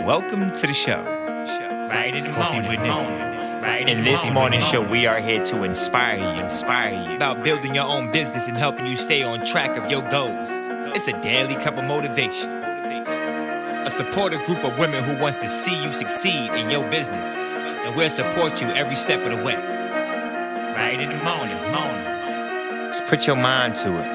Welcome to the show. Right in the Coffee morning, with Nikki. right In this morning show, we are here to inspire you about building your own business and helping you stay on track of your goals. It's a daily cup of motivation. A supportive group of women who wants to see you succeed in your business, and we'll support you every step of the way. right in the morning. Just put your mind to it.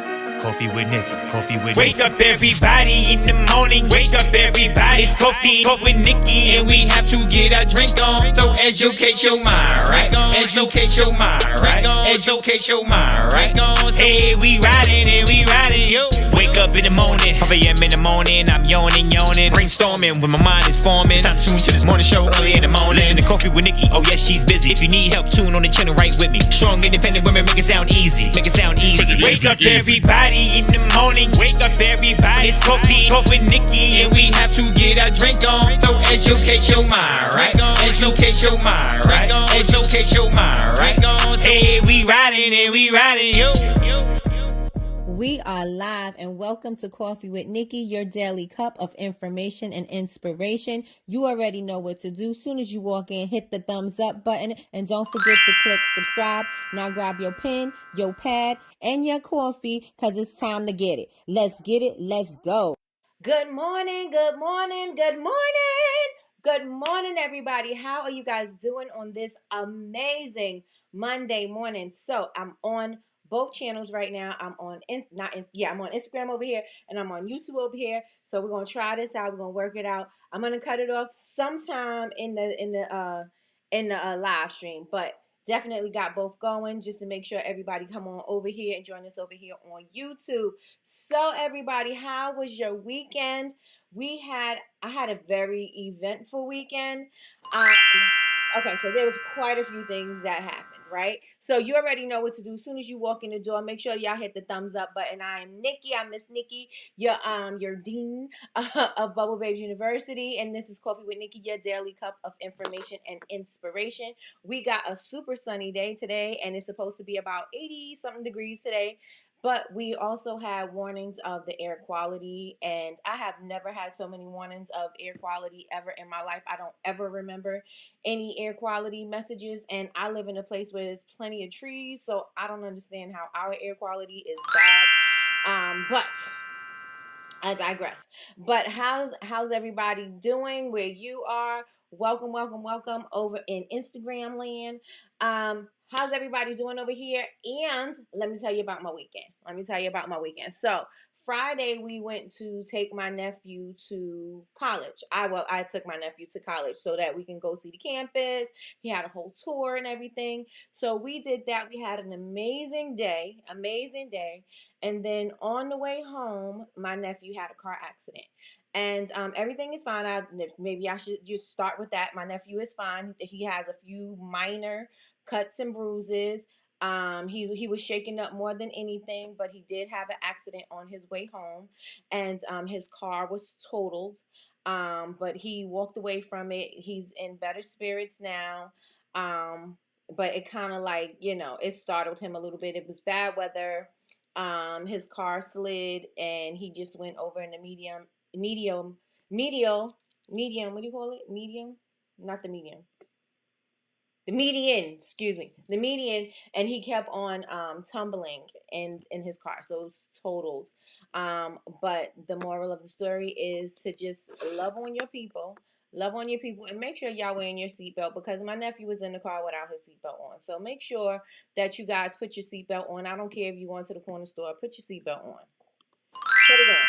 Coffee with Nikki. Coffee with Wake Nikki. up everybody in the morning, wake up everybody. It's coffee with Nikki, and we have to get our drink on. So educate your mind, right? Educate your mind, right? Educate your mind, right? Hey, we riding and we riding, yo. Wake up in the morning, 5 a.m. in the morning, I'm yawning, brainstorming when my mind is forming. Time to tune to this morning show early in the morning. Listen to Coffee with Nikki, oh yes, she's busy. If you need help, tune on the channel right with me. Strong, independent women, make it sound easy. Make it sound easy. Wake up everybody in the morning, wake up everybody. It's coffee with Nikki, and we have to get our drink on. So educate your mind, right? Educate your mind, right? Educate your mind, right? Hey, we riding and we riding, yo. We are live and welcome to Coffee with Nikki, your daily cup of information and inspiration. You already know what to do. Soon as you walk in, hit the thumbs up button and don't forget to click subscribe. Now grab your pen, your pad, and your coffee because it's time to get it. Let's get it. Let's go. Good morning. Good morning. Good morning. Good morning, everybody. How are you guys doing on this amazing Monday morning? So I'm on both channels right now. I'm on I'm on Instagram over here and I'm on YouTube over here. So we're gonna try this out. We're gonna work it out. I'm gonna cut it off sometime in the live stream, but definitely got both going just to make sure everybody come on over here and join us over here on YouTube. So everybody, how was your weekend? I had a very eventful weekend. Okay, so there was quite a few things that happened, right? So you already know what to do. As soon as you walk in the door, make sure y'all hit the thumbs up button. I'm Nikki. I'm Miss Nikki, your dean of Bubble Babes University, and this is Coffee with Nikki, your daily cup of information and inspiration. We got a super sunny day today, and it's supposed to be about 80 something degrees today. But we also had warnings of the air quality, and I have never had so many warnings of air quality ever in my life. I don't ever remember any air quality messages, and I live in a place where there's plenty of trees, so I don't understand how our air quality is bad. But I digress. But how's everybody doing where you are? Welcome over in Instagram land. How's everybody doing over here? And let me tell you about my weekend. So Friday we went to take my nephew to college. I took my nephew to college so that we can go see the campus. He had a whole tour and everything. So we did that. We had an amazing day. And then on the way home, my nephew had a car accident. And everything is fine. Maybe I should just start with that. My nephew is fine. He has a few minor cuts and bruises. He was shaken up more than anything, but he did have an accident on his way home, and his car was totaled. But he walked away from it. He's in better spirits now. But it kind of it startled him a little bit. It was bad weather. His car slid and he just went over in the medial. What do you call it? Medium, not the medium. The median, excuse me, the median, and he kept on tumbling in his car, so it was totaled. But the moral of the story is to just love on your people, and make sure y'all wearing your seatbelt, because my nephew was in the car without his seatbelt on. So make sure that you guys put your seatbelt on. I don't care if you going to the corner store, put your seatbelt on. Put it on.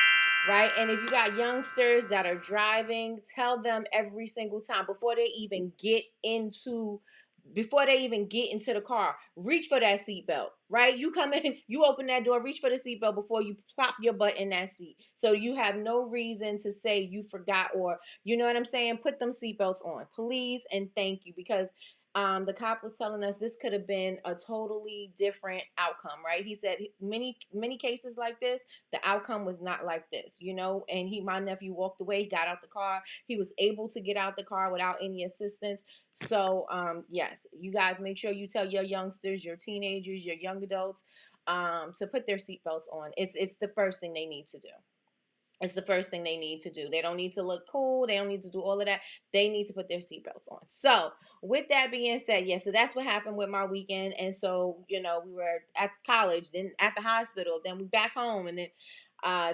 Right? And if you got youngsters that are driving, tell them every single time before they even get into the car, reach for that seatbelt, right? You come in, you open that door, reach for the seatbelt before you plop your butt in that seat. So you have no reason to say you forgot, or you know what I'm saying? Put them seatbelts on, please, and thank you, because the cop was telling us this could have been a totally different outcome, right? He said many cases like this, the outcome was not like this, and my nephew walked away, got out the car. He was able to get out the car without any assistance. So, yes, you guys make sure you tell your youngsters, your teenagers, your young adults, to put their seatbelts on. It's the first thing they need to do. It's the first thing they need to do. They don't need to look cool. They don't need to do all of that. They need to put their seatbelts on. So, with that being said, yeah, so that's what happened with my weekend. And so, we were at college, then at the hospital, then we back home, and then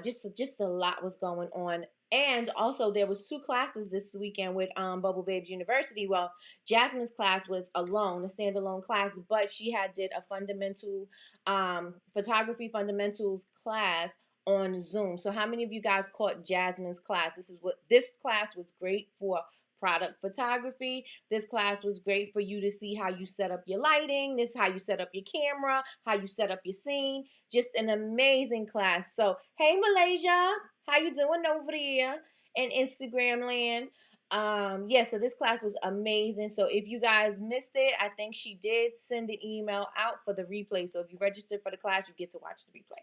just a lot was going on. And also, there was two classes this weekend with Bubble Babes University. Well, Jasmine's class was alone, a standalone class, but she had did a fundamental photography fundamentals class on Zoom. So how many of you guys caught Jasmine's class? This class was great for product photography. This class was great for you to see how you set up your lighting. This is how you set up your camera, how you set up your scene. Just an amazing class. So, hey Malaysia, how you doing over there in Instagram land? Yeah, so this class was amazing. So if you guys missed it, I think she did send an email out for the replay. So if you registered for the class, you get to watch the replay.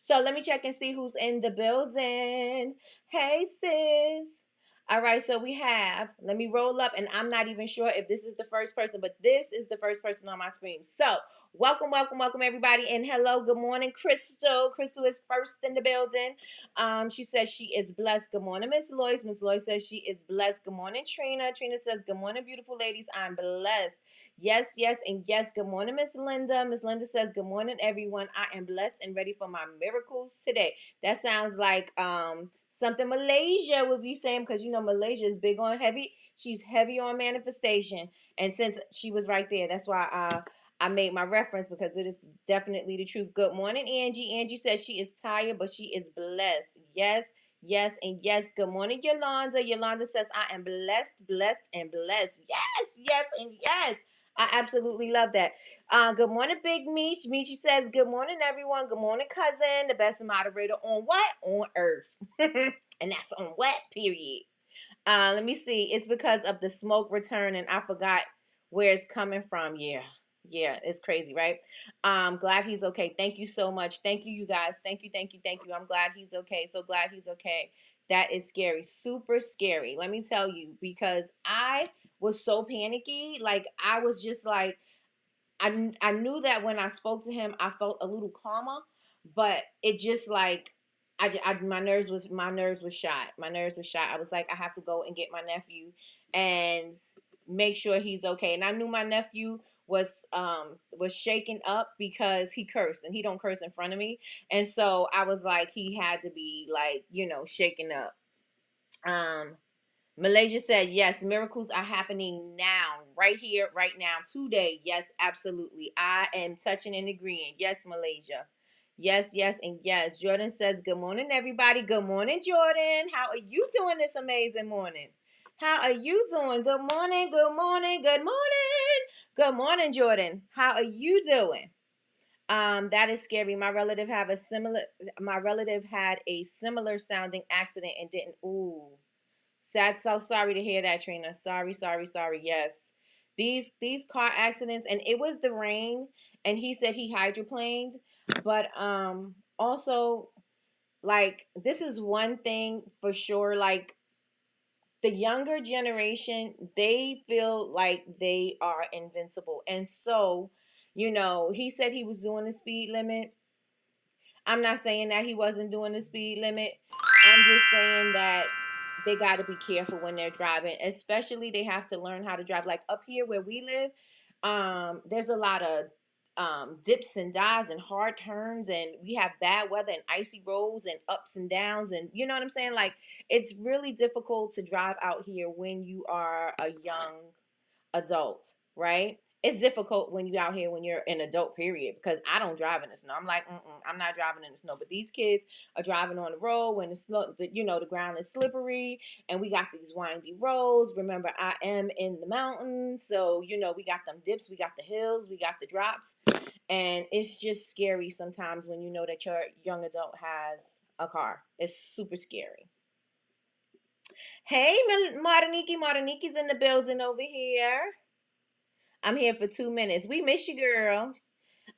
So let me check and see who's in the building. Hey, sis. All right, so let me roll up, and I'm not even sure if this is the first person, but this is the first person on my screen. So welcome, welcome, welcome, everybody. And hello, good morning, Crystal. Crystal is first in the building. She says she is blessed. Good morning, Miss Lois. Miss Lois says she is blessed. Good morning, Trina. Trina says, good morning, beautiful ladies. I'm blessed. Yes, yes, and yes. Good morning, Miss Linda. Miss Linda says, good morning, everyone. I am blessed and ready for my miracles today. That sounds like something Malaysia would be saying, because Malaysia is big on heavy. She's heavy on manifestation. And since she was right there, that's why I made my reference, because it is definitely the truth. Good morning, Angie. Angie says she is tired, but she is blessed. Yes, yes, and yes. Good morning, Yolanda. Yolanda says, I am blessed, blessed, and blessed. Yes, yes, and yes. I absolutely love that. Good morning, Big Meech. Meechy says, good morning, everyone. Good morning, cousin. The best moderator on what? On earth. And that's on what? Period. Let me see. It's because of the smoke return, and I forgot where it's coming from. Yeah. Yeah, it's crazy, right? Glad he's okay. Thank you so much. Thank you, you guys. Thank you, thank you, thank you. I'm glad he's okay. So glad he's okay. That is scary. Super scary. Let me tell you, because I was so panicky. Like, I was just like, I knew that when I spoke to him, I felt a little calmer, but it just like my nerves was shot. My nerves was shot. I was like, I have to go and get my nephew and make sure he's okay. And I knew my nephew was shaken up because he cursed, and he don't curse in front of me, and so I was like, he had to be like, shaken up. Malaysia said, yes, miracles are happening now, right here, right now, today. Yes, absolutely. I am touching and agreeing. Yes, Malaysia. Yes, yes, and yes. Jordan says, good morning, everybody. Good morning, Jordan. How are you doing this amazing morning? How are you doing? Good morning, good morning, good morning. Good morning, Jordan. How are you doing? That is scary. My relative had a similar sounding accident and didn't. Ooh. Sad, so sorry to hear that, Trina. Sorry, sorry, sorry. Yes. These car accidents, and it was the rain, and he said he hydroplaned, but also, like, this is one thing for sure, like, the younger generation, they feel like they are invincible. And so, he said he was doing the speed limit. I'm not saying that he wasn't doing the speed limit. I'm just saying that they got to be careful when they're driving. Especially, they have to learn how to drive. Like up here where we live, there's a lot of dips and dives and hard turns, and we have bad weather and icy roads and ups and downs, and you know what I'm saying? Like, it's really difficult to drive out here when you are a young adult, right? It's difficult when you out here when you're an adult, period, because I don't drive in the snow. I'm like, I'm not driving in the snow. But these kids are driving on the road when the snow, the ground is slippery, and we got these windy roads. Remember, I am in the mountains, so we got them dips, we got the hills, we got the drops, and it's just scary sometimes when you know that your young adult has a car. It's super scary. Hey, Martinique's in the building over here. I'm here for 2 minutes. We miss you, girl.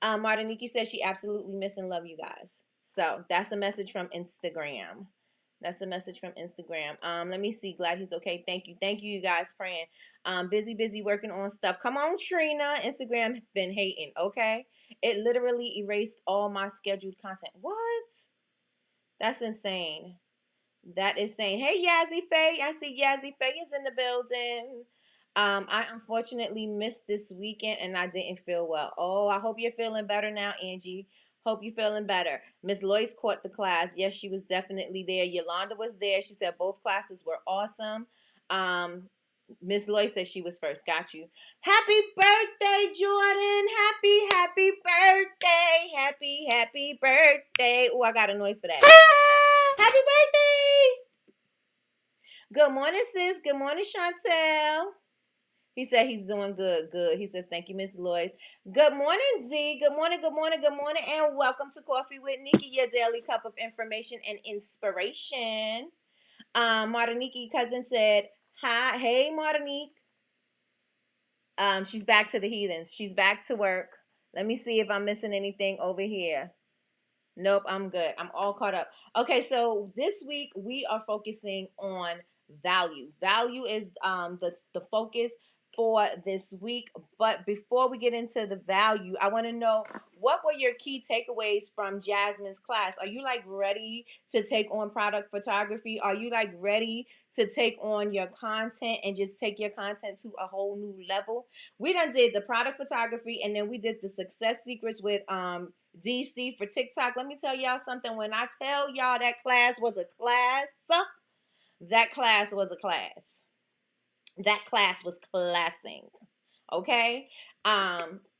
Martinique says she absolutely miss and love you guys. So that's a message from Instagram. That's a message from Instagram. Let me see. Glad he's okay. Thank you. Thank you, you guys, praying. Busy working on stuff. Come on, Trina. Instagram been hating, okay? It literally erased all my scheduled content. What? That's insane. That is saying, hey, Yazzie Faye. I see Yazzie Faye is in the building. I unfortunately missed this weekend and I didn't feel well. Oh, I hope you're feeling better now, Angie. Hope you're feeling better. Miss Loyce caught the class. Yes, she was definitely there. Yolanda was there. She said both classes were awesome. Miss Loyce said she was first. Got you. Happy birthday, Jordan. Happy birthday. Happy birthday. Oh, I got a noise for that. Happy birthday. Good morning, sis. Good morning, Chantel. He said he's doing good. Good. He says, thank you, Miss Loyce. Good morning, Z. Good morning, and welcome to Coffee with Nikki, your daily cup of information and inspiration. Martinique cousin said, hi, hey, Martinique. She's back to the heathens. She's back to work. Let me see if I'm missing anything over here. Nope, I'm good. I'm all caught up. Okay, so this week we are focusing on value. Value is the focus for this week. But before we get into the value, I want to know, what were your key takeaways from Jasmine's class? Are you like ready to take on product photography? Are you like ready to take on your content and just take your content to a whole new level? We done did the product photography, and then we did the success secrets with DC for TikTok. Let me tell y'all something. When I tell y'all that class was a class, that class was a class. That class was classing. Okay.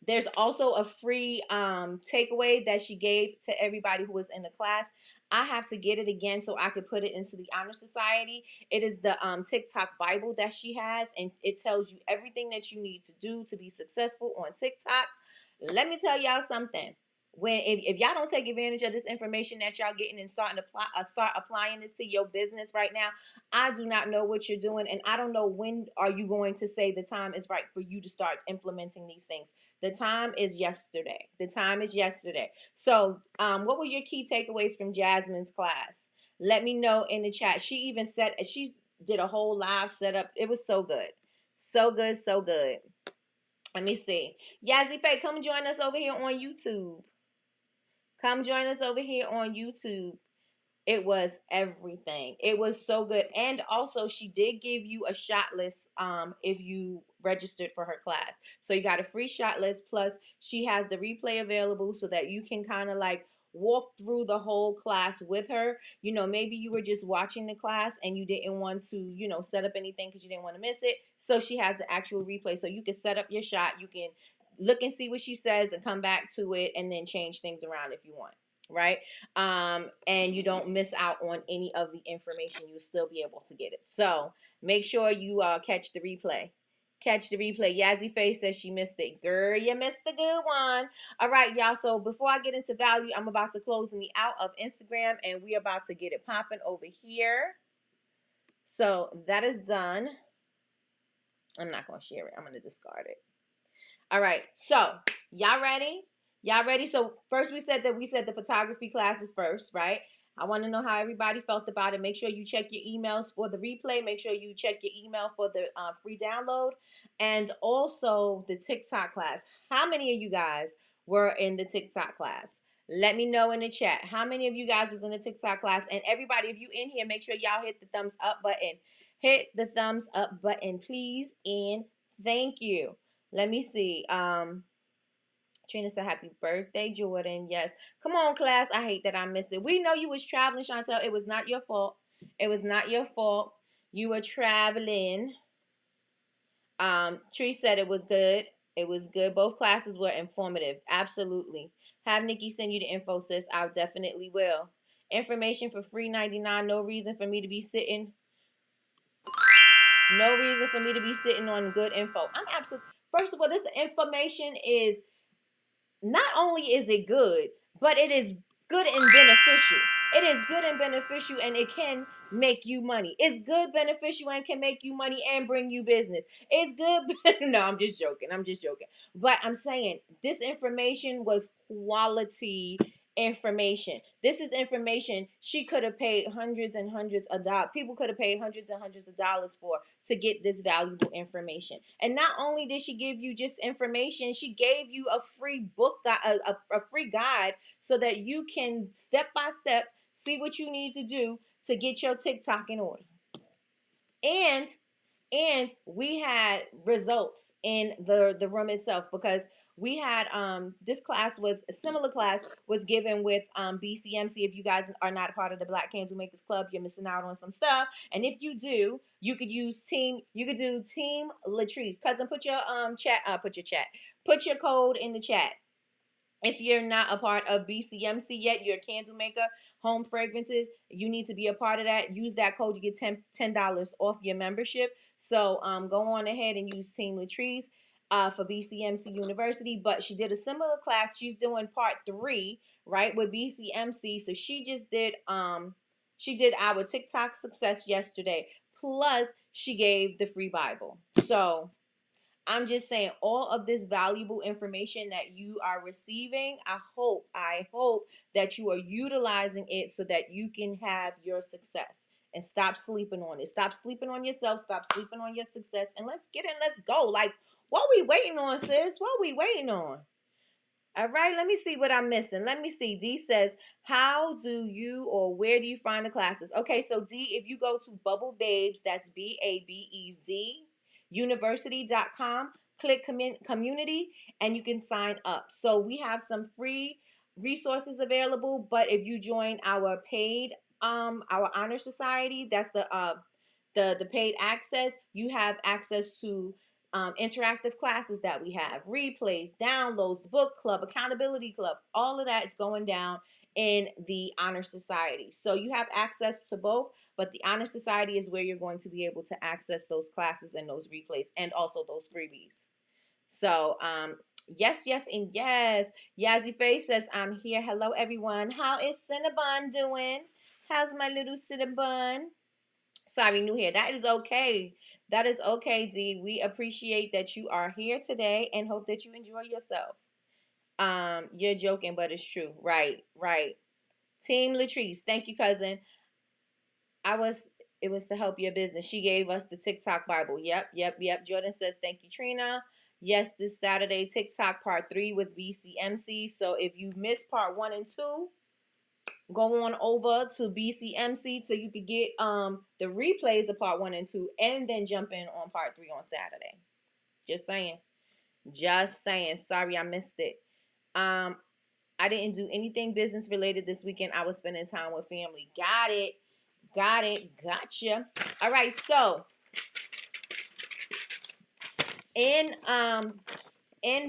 There's also a free takeaway that she gave to everybody who was in the class. I have to get it again so I could put it into the Honor Society. It is the TikTok Bible that she has, and it tells you everything that you need to do to be successful on TikTok. Let me tell y'all something. When if y'all don't take advantage of this information that y'all getting and start applying this to your business right now, I do not know what you're doing, and I don't know when are you going to say the time is right for you to start implementing these things. The time is yesterday. The time is yesterday. So, what were your key takeaways from Jasmine's class? Let me know in the chat. She even said she did a whole live setup. It was so good, so good, so good. Let me see. Yazzie Faye, come join us over here on YouTube. Come join us over here on YouTube. It was everything. It was so good. And also, she did give you a shot list if you registered for her class. So you got a free shot list. Plus, she has the replay available so that you can kind of like walk through the whole class with her. You know, maybe you were just watching the class and you didn't want to, you know, set up anything because you didn't want to miss it. So she has the actual replay. So you can set up your shot. You can look and see what she says and come back to it and then change things around if you want. Right? And you don't miss out on any of the information. You'll still be able to get it. So make sure you catch the replay. Catch the replay. Yazzie Face says she missed it. Girl, you missed the good one. All right, y'all. So before I get into value, I'm about to close me out of Instagram and we're about to get it popping over here. So that is done. I'm not going to share it. I'm going to discard it. All right. So y'all ready? Y'all ready? So first we said the photography classes first, right? I want to know how everybody felt about it. Make sure you check your emails for the replay. Make sure you check your email for the free download. And also the TikTok class. How many of you guys were in the TikTok class? Let me know in the chat. How many of you guys was in the TikTok class? And everybody, if you in here, make sure y'all hit the thumbs up button. Hit the thumbs up button, please. And thank you. Let me see. Trina said, happy birthday, Jordan. Yes. Come on, class. I hate that I miss it. We know you was traveling, Chantel. It was not your fault. It was not your fault. You were traveling. Tree said it was good. It was good. Both classes were informative. Absolutely. Have Nikki send you the info, sis. I definitely will. Information for free 99. No reason for me to be sitting. No reason for me to be sitting on good info. I'm absolutely. First of all, this information is not only is it good, but it is good and beneficial. It is good and beneficial, and it can make you money. It's good, beneficial, and can make you money and bring you business. It's good. No, I'm just joking. But I'm saying this information was quality information. This is information she could have paid hundreds and hundreds of dollars. People could have paid hundreds and hundreds of dollars for to get this valuable information. And not only did she give you just information, she gave you a free book, a free guide so that you can step by step see what you need to do to get your TikTok in order. And we had results in the room itself, because we had this class was a similar class was given with BCMC. If you guys are not part of the Black Candle Makers Club, you're missing out on some stuff. And if you do, you could do Team Latrice. Cousin, put your put your code in the chat. If you're not a part of BCMC yet, you're a candle maker, home fragrances, you need to be a part of that. Use that code to get $10 off your membership. So go on ahead and use Team Latrice for BCMC University. But she did a similar class. She's doing part 3, right, with BCMC. So she did our TikTok success yesterday. Plus, she gave the free Bible. So I'm just saying, all of this valuable information that you are receiving, I hope that you are utilizing it so that you can have your success, and stop sleeping on it. Stop sleeping on yourself. Stop sleeping on your success. And let's get in. Let's go. Like, what we waiting on, sis? What we waiting on? All right, let me see what I'm missing. Let me see. D says, how do you or where do you find the classes? Okay, so D, if you go to Bubble Babes, that's BABEZ, university.com, click community, and you can sign up. So we have some free resources available, but if you join our paid, our honor society, that's the paid access, you have access to interactive classes that we have, replays, downloads, book club, accountability club, all of that is going down in the honor society. So you have access to both, but the honor society is where you're going to be able to access those classes and those replays and also those freebies. So yes, and yes. Yazzie Face says, I'm here. Hello everyone. How is Cinnabon doing? How's my little Cinnabon? Sorry, new hair. That is okay. That is okay, D. We appreciate that you are here today and hope that you enjoy yourself. You're joking, but it's true. Right. Team Latrice, thank you, cousin. It was to help your business. She gave us the TikTok Bible. Yep. Jordan says, thank you, Trina. Yes, this Saturday, TikTok part 3 with BCMC. So if you missed part 1 and 2, go on over to BCMC so you could get the replays of part 1 and 2, and then jump in on part 3 on Saturday. Just saying. Sorry I missed it. I didn't do anything business related this weekend. I was spending time with family. Got it. Gotcha. All right, so in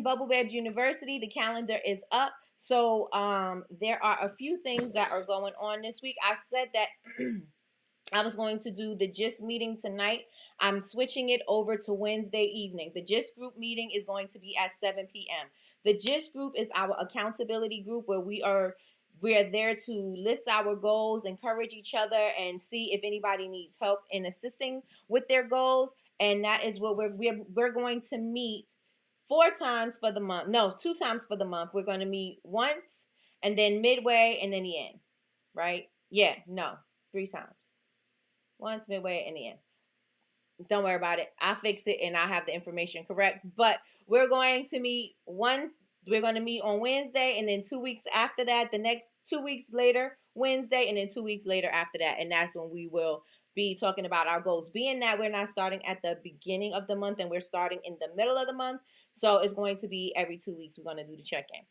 Bubble Babes University, the calendar is up. So there are a few things that are going on this week. I said that I was going to do the GIST meeting tonight. I'm switching it over to Wednesday evening. The GIST group meeting is going to be at 7 p.m. The GIST group is our accountability group where we are there to list our goals, encourage each other, and see if anybody needs help in assisting with their goals. And that is what we're going to meet 4 times for the month. No, 2 times for the month. We're going to meet once, and then midway, and then the end. Right? Yeah, no, 3 times. Once, midway, and the end. Don't worry about it. I'll fix it and I'll have the information correct. But we're going to meet on Wednesday, and then 2 weeks after that, the next 2 weeks later, Wednesday, and then 2 weeks later after that. And that's when we will be talking about our goals. Being that we're not starting at the beginning of the month and we're starting in the middle of the month. So it's going to be every 2 weeks we're going to do the check-in.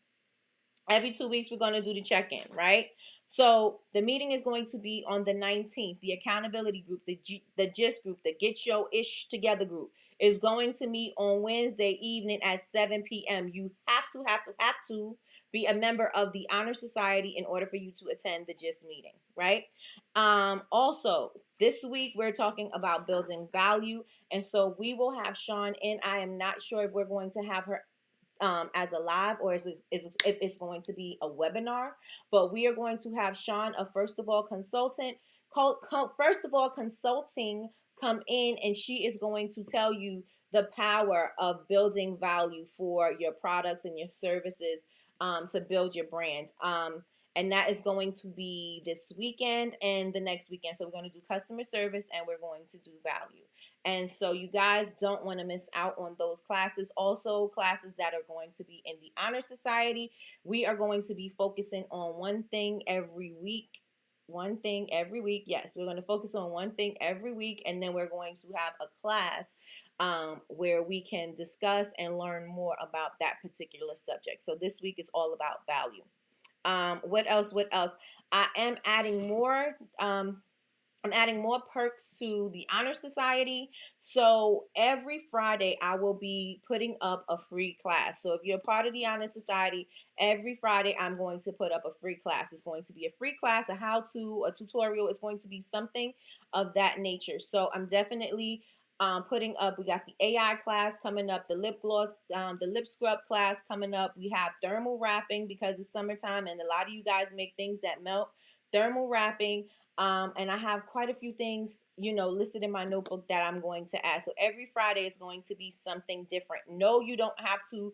Every 2 weeks we're going to do the check-in, right? So the meeting is going to be on the 19th. The accountability group, the GIST group, the Get Your Ish Together group is going to meet on Wednesday evening at 7 p.m. You have to be a member of the Honor Society in order for you to attend the GIST meeting, right? Also, this week we're talking about building value. And so we will have Sean in. I am not sure if we're going to have her as a live or if it's going to be a webinar, but we are going to have Sean, a First of All Consulting, come in, and she is going to tell you the power of building value for your products and your services to build your brand. And that is going to be this weekend and the next weekend. So we're going to do customer service and we're going to do value. And so you guys don't want to miss out on those classes. Also, classes that are going to be in the Honor Society. We are going to be focusing on one thing every week. one thing every week. Yes, we're going to focus on one thing every week, and then we're going to have a class where we can discuss and learn more about that particular subject. So this week is all about value. What else? What else? I am adding more. I'm adding more perks to the Honor Society. So every Friday, I will be putting up a free class. So if you're a part of the Honor Society, every Friday, I'm going to put up a free class. It's going to be a free class, a how-to, a tutorial. It's going to be something of that nature. So I'm definitely putting up, we got the AI class coming up, the lip gloss, the lip scrub class coming up. We have thermal wrapping because it's summertime and a lot of you guys make things that melt. Thermal wrapping. And I have quite a few things, listed in my notebook that I'm going to add. So every Friday is going to be something different. No, you don't have to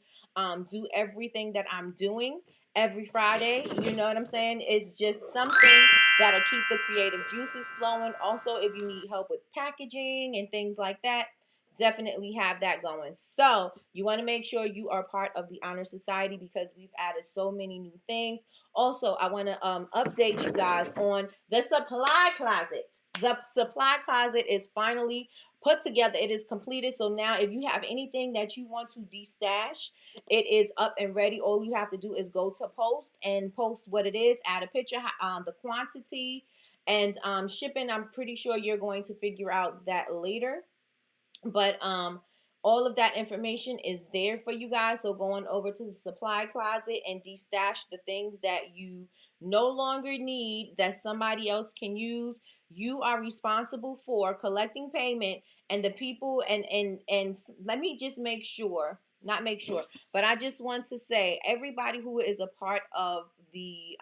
do everything that I'm doing every Friday. You know what I'm saying? It's just something that'll keep the creative juices flowing. Also, if you need help with packaging and things like that, definitely have that going. So you want to make sure you are part of the Honor Society because we've added so many new things. Also, I want to update you guys on the supply closet. The supply closet is finally put together. It is completed. So now if you have anything that you want to destash, it is up and ready. All you have to do is go to post and post what it is, add a picture, the quantity, and shipping. I'm pretty sure you're going to figure out that later. But all of that information is there for you guys. So going over to the supply closet and destash the things that you no longer need that somebody else can use. You are responsible for collecting payment, and the people and let me just make sure, not make sure, but I just want to say everybody who is a part of the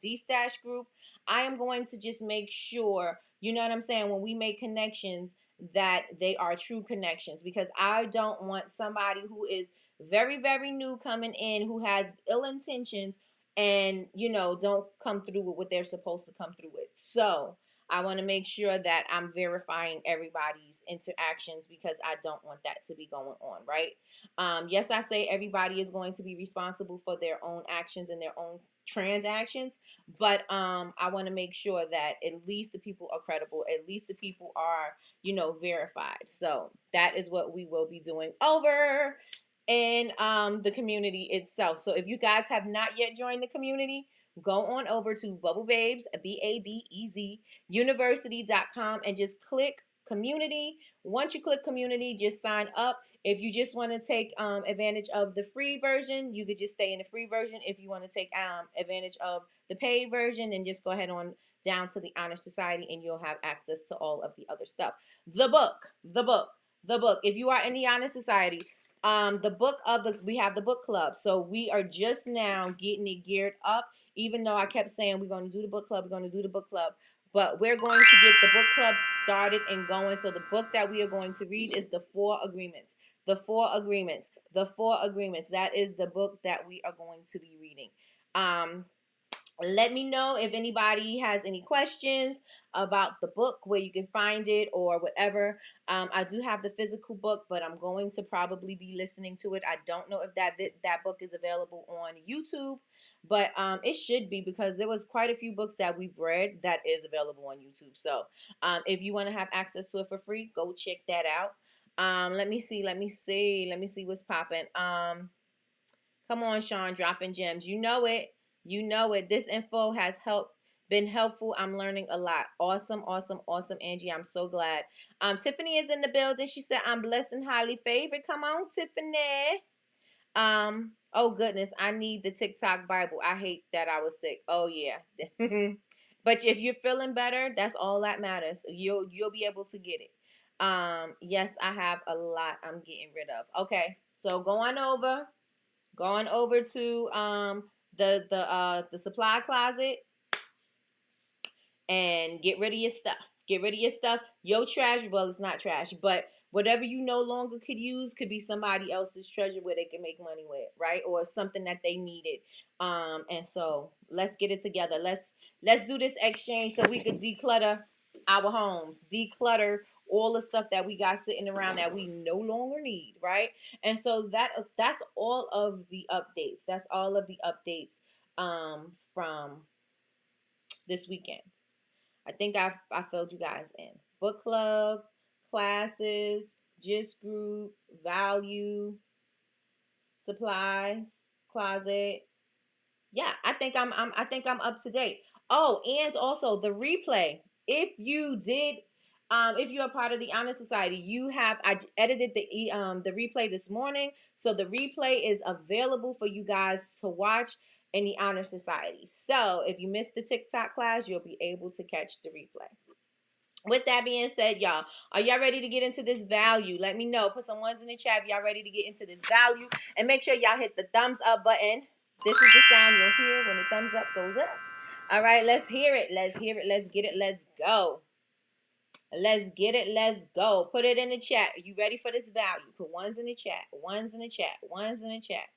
destash group, I am going to just make sure, you know what I'm saying, when we make connections, that they are true connections, because I don't want somebody who is very, very new coming in who has ill intentions and, don't come through with what they're supposed to come through with. So I want to make sure that I'm verifying everybody's interactions because I don't want that to be going on, right? Yes, I say everybody is going to be responsible for their own actions and their own transactions, but I want to make sure that at least the people are credible, at least the people are verified. So that is what we will be doing over in the community itself. So if you guys have not yet joined the community, go on over to Bubble Babes, BABEZ University.com, and just click community. Once you click community, just sign up. If you just want to take advantage of the free version, you could just stay in the free version. If you want to take advantage of the paid version, then just go ahead on down to the Honor Society and you'll have access to all of the other stuff. The book. If you are in the Honor Society, we have the book club. So we are just now getting it geared up. Even though I kept saying we're going to do the book club, but we're going to get the book club started and going. So the book that we are going to read is The Four Agreements. The Four Agreements. The Four Agreements. That is the book that we are going to be reading. Let me know if anybody has any questions about the book, where you can find it or whatever. I do have the physical book, but I'm going to probably be listening to it. I don't know if that book is available on YouTube, but it should be, because there was quite a few books that we've read that is available on YouTube. So if you want to have access to it for free, go check that out. Let me see what's popping. Come on, Sean, dropping gems. You know it. This info has been helpful. I'm learning a lot. Awesome, Angie. I'm so glad. Tiffany is in the building. She said, I'm blessed and highly favored. Come on, Tiffany. Oh goodness, I need the TikTok Bible. I hate that I was sick. Oh yeah. But if you're feeling better, that's all that matters. You'll be able to get it. Yes, I have a lot I'm getting rid of. Okay, so going over to the supply closet and get rid of your stuff. Your trash, well, it's not trash, but whatever you no longer could use could be somebody else's treasure where they can make money with, right? Or something that they needed. And so let's get it together. Let's do this exchange so we could declutter our homes, declutter all the stuff that we got sitting around that we no longer need, right? And so that's all of the updates. From this weekend. I think I filled you guys in. Book club, classes, gist group, value, supplies, closet. Yeah, I think I'm up to date. Oh, and also the replay. If you're a part of the Honor Society, I edited the replay this morning, so the replay is available for you guys to watch in the Honor Society. So if you missed the TikTok class, you'll be able to catch the replay. With that being said, y'all, are y'all ready to get into this value? Let me know. Put some ones in the chat if y'all ready to get into this value. And make sure y'all hit the thumbs up button. This is the sound you'll hear when the thumbs up goes up. All right, let's hear it. Let's hear it. Let's get it. Let's go. Let's get it. Let's go. Put it in the chat. Are you ready for this value? Put ones in the chat. Ones in the chat. Ones in the chat.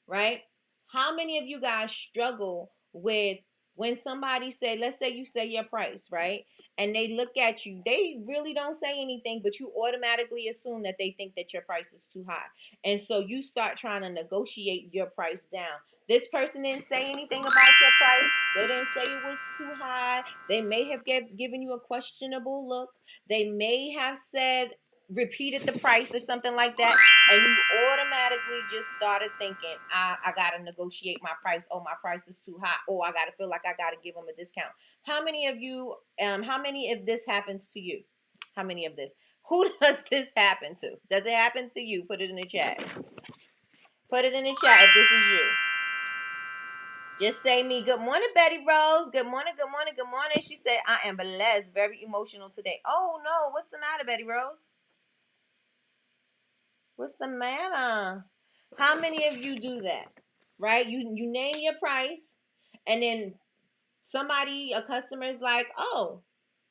Right? How many of you guys struggle with when somebody let's say you say your price, right? And they look at you, they really don't say anything, but you automatically assume that they think that your price is too high. And so you start trying to negotiate your price down. This person didn't say anything about your price. They didn't say it was too high. They may have given you a questionable look. They may have repeated the price or something like that, and you automatically just started thinking, I gotta negotiate my price. Oh, my price is too high. Oh, I gotta feel like I gotta give them a discount. How many of this happens to you? How many of this? Who does this happen to? Does it happen to you? Put it in the chat. Put it in the chat if this is you. Just say me. Good morning, Betty Rose. Good morning, good morning, good morning. She said, I am blessed, very emotional today. Oh, no. What's the matter, Betty Rose? What's the matter? How many of you do that? Right? You name your price, and then a customer is like, oh,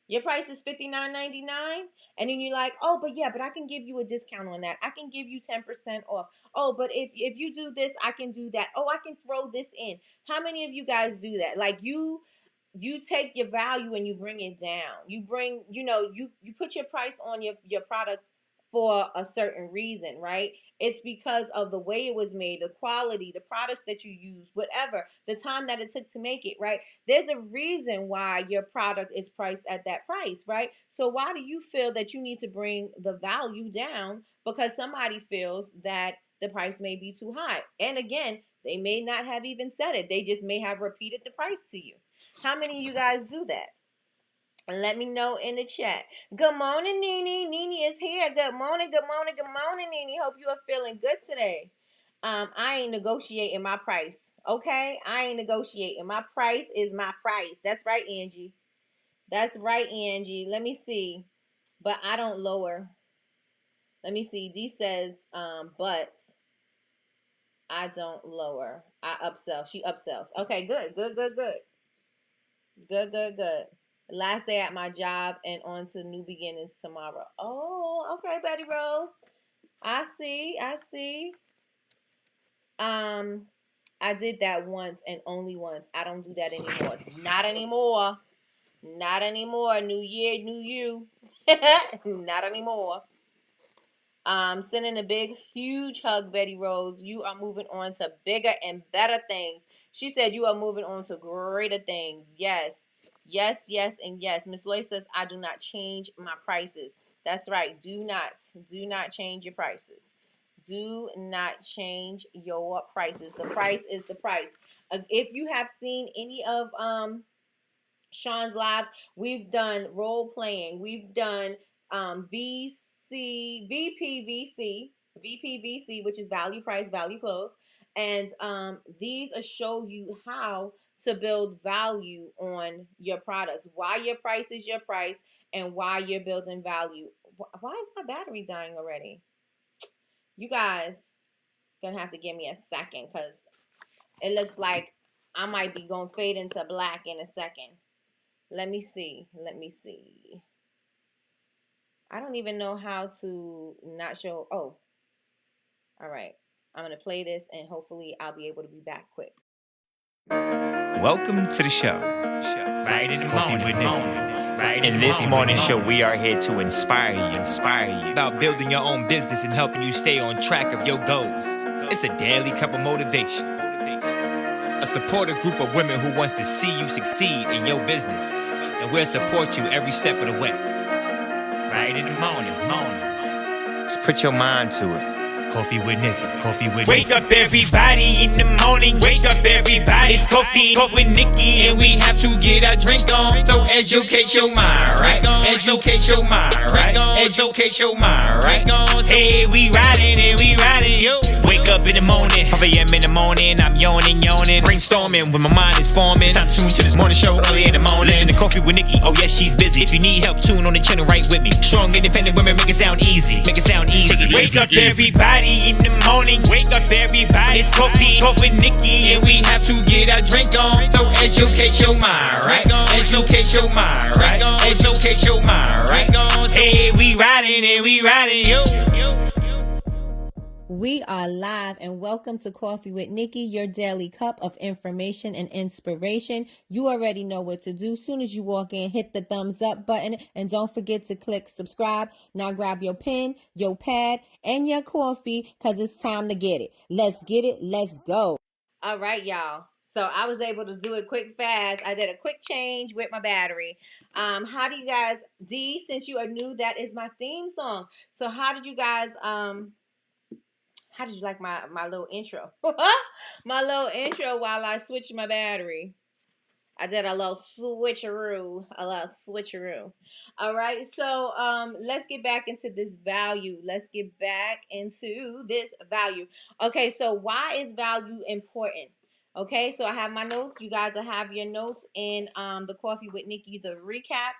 your price is $59.99, and then you're like, oh, but I can give you a discount on that. I can give you 10% off. Oh, but if you do this, I can do that. Oh, I can throw this in. How many of you guys do that? Like you take your value and you bring it down. You put your price on your product for a certain reason, right? It's because of the way it was made, the quality, the products that you use, whatever, the time that it took to make it, right? There's a reason why your product is priced at that price, right? So why do you feel that you need to bring the value down because somebody feels that the price may be too high? And again, they may not have even said it. They just may have repeated the price to you. How many of you guys do that? Let me know in the chat. Good morning, Nene. Nene is here. Good morning, good morning, good morning, Nene. Hope you are feeling good today. I ain't negotiating my price. Okay? I ain't negotiating. My price is my price. That's right, Angie. That's right, Angie. Let me see. But I don't lower. Let me see. D says, but I don't lower. I upsell. She upsells. Okay, good. Good. Last day at my job and on to new beginnings tomorrow. Oh, okay, Betty Rose. I see. I did that once and only once. I don't do that anymore. Not anymore. New year, new you. Not anymore. Sending a big, huge hug, Betty Rose. You are moving on to bigger and better things. She said you are moving on to greater things. Yes, and yes. Miss Loy says, I do not change my prices. That's right. Do not change your prices. Do not change your prices. The price is the price. If you have seen any of Sean's lives, we've done role playing. We've done VPVC, which is value price, value close. And these show you how to build value on your products, why your price is your price, and why you're building value. Why is my battery dying already? You guys gonna have to give me a second because it looks like I might be going to fade into black in a second. Let me see. I don't even know how to not show. Oh, all right. I'm going to play this and hopefully I'll be able to be back quick. Welcome to the show. Right in the morning with Nikki. In this morning show, we are here to inspire you about building your own business and helping you stay on track of your goals. It's a daily cup of motivation. A supportive group of women who wants to see you succeed in your business. and we'll support you every step of the way. Right in the morning. Just put your mind to it. Coffee with Nikkie. Wake up everybody in the morning. Wake up everybody. It's coffee with Nikkie, and we have to get our drink on. So educate your mind, right? Educate your mind, right? Educate your mind, right? Hey, we riding and we riding, yo. Wake up in the morning, 5 a.m. in the morning. I'm yawning, brainstorming when my mind is forming. Time to tune to this morning show early in the morning. Listen to Coffee with Nikkie. Oh yes, she's busy. If you need help, tune on the channel right with me. Strong, independent women make it sound easy. Make it sound easy. Wake up everybody in the morning. Wake up everybody. It's coffee with Nikkie, and we have to get our drink on. So educate your mind, right? Educate your mind, right? Educate your mind, right? Hey, we riding and we riding, yo. We are live and welcome to Coffee with Nikkie, your daily cup of information and inspiration. You already know what to do. Soon as you walk in, hit the thumbs up button and don't forget to click subscribe. Now grab your pen, your pad, and your coffee because it's time to get it. Let's get it. Let's go. All right, y'all. So I was able to do it quick, fast. I did a quick change with my battery. How do you guys, D, since you are new, that is my theme song. So how did you guys, how did you like my little intro? My little intro while I switched my battery. I did a little switcheroo. All right, so let's get back into this value. Okay, so why is value important? Okay, so I have my notes. You guys will have your notes in the Coffee with Nikkie, the recap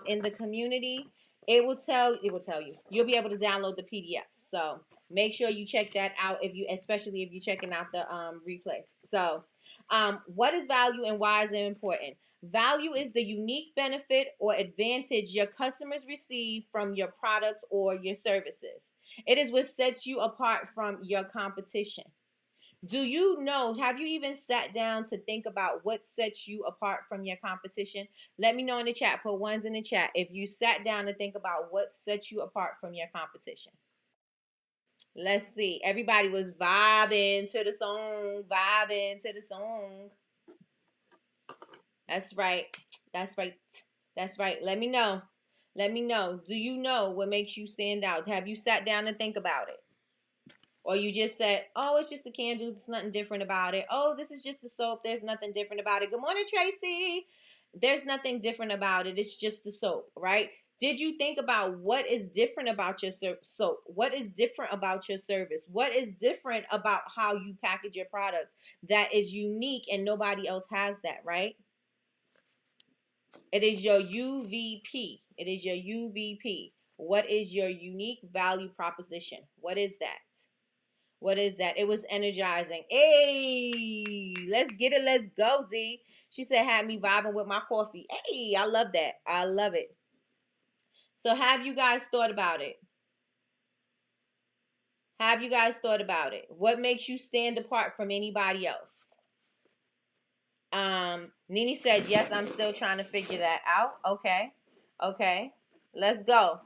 in the community. It will tell you. You'll be able to download the PDF. So make sure you check that out especially if you're checking out the replay. So what is value and why is it important? Value is the unique benefit or advantage your customers receive from your products or your services. It is what sets you apart from your competition. Do you know, have you even sat down to think about what sets you apart from your competition? Let me know in the chat. Put ones in the chat if you sat down to think about what sets you apart from your competition. Let's see. Everybody was vibing to the song. That's right. Let me know. Do you know what makes you stand out? Have you sat down and think about it? Or you just said, oh, it's just a candle. There's nothing different about it. Oh, this is just a soap. There's nothing different about it. Good morning, Tracy. There's nothing different about it. It's just the soap, right? Did you think about what is different about your soap? What is different about your service? What is different about how you package your products that is unique and nobody else has that, right? It is your UVP. What is your unique value proposition? What is that? It was energizing. Hey, let's get it. Let's go, Z. She said, had me vibing with my coffee. Hey, I love that. I love it. So have you guys thought about it? What makes you stand apart from anybody else? Nene said, yes, I'm still trying to figure that out. Okay. Let's go.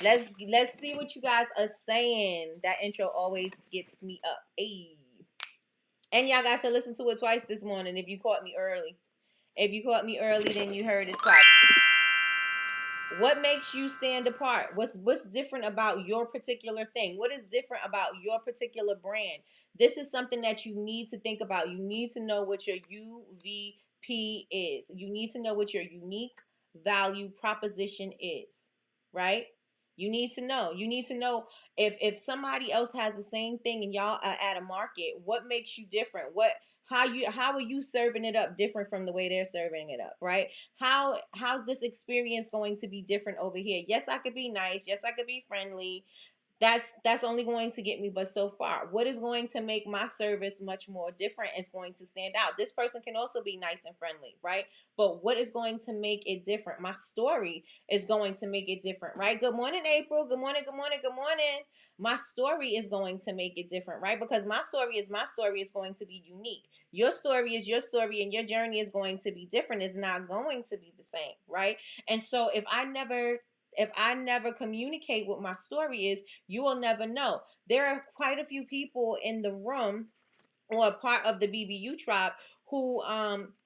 Let's see what you guys are saying. That intro always gets me up. Hey. And y'all got to listen to it twice this morning if you caught me early. Then you heard it twice. What makes you stand apart? What's different about your particular thing? What is different about your particular brand? This is something that you need to think about. You need to know what your UVP is. You need to know what your unique value proposition is, right? You need to know. If somebody else has the same thing and y'all are at a market, what makes you different? How are you serving it up different from the way they're serving it up, right? How's this experience going to be different over here? Yes, I could be nice. Yes, I could be friendly. That's only going to get me but so far. What is going to make my service much more different is going to stand out. This person can also be nice and friendly, right? But what is going to make it different? My story is going to make it different, right? Good morning, April. Good morning. My story is going to make it different, right? Because my story is going to be unique. Your story is your story, and your journey is going to be different. It's not going to be the same, right? And so if I never communicate what my story is, you will never know. There are quite a few people in the room or a part of the BBU tribe who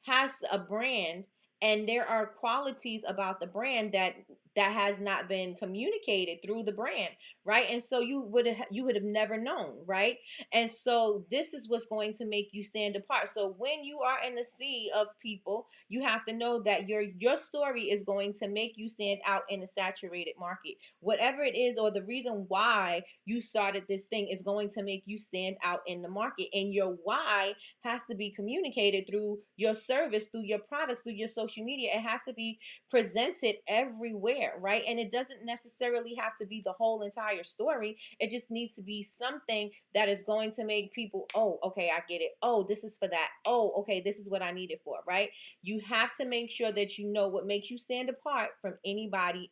has a brand and there are qualities about the brand that has not been communicated through the brand, right? And so you would have never known, right? And so this is what's going to make you stand apart. So when you are in a sea of people, you have to know that your story is going to make you stand out in a saturated market. Whatever it is, or the reason why you started this thing, is going to make you stand out in the market. And your why has to be communicated through your service, through your products, through your social media. It has to be presented everywhere, right? And it doesn't necessarily have to be the whole entire story. It just needs to be something that is going to make people, oh, okay, I get it. Oh, this is for that. Oh, okay, this is what I need it for, right? You have to make sure that you know what makes you stand apart from anybody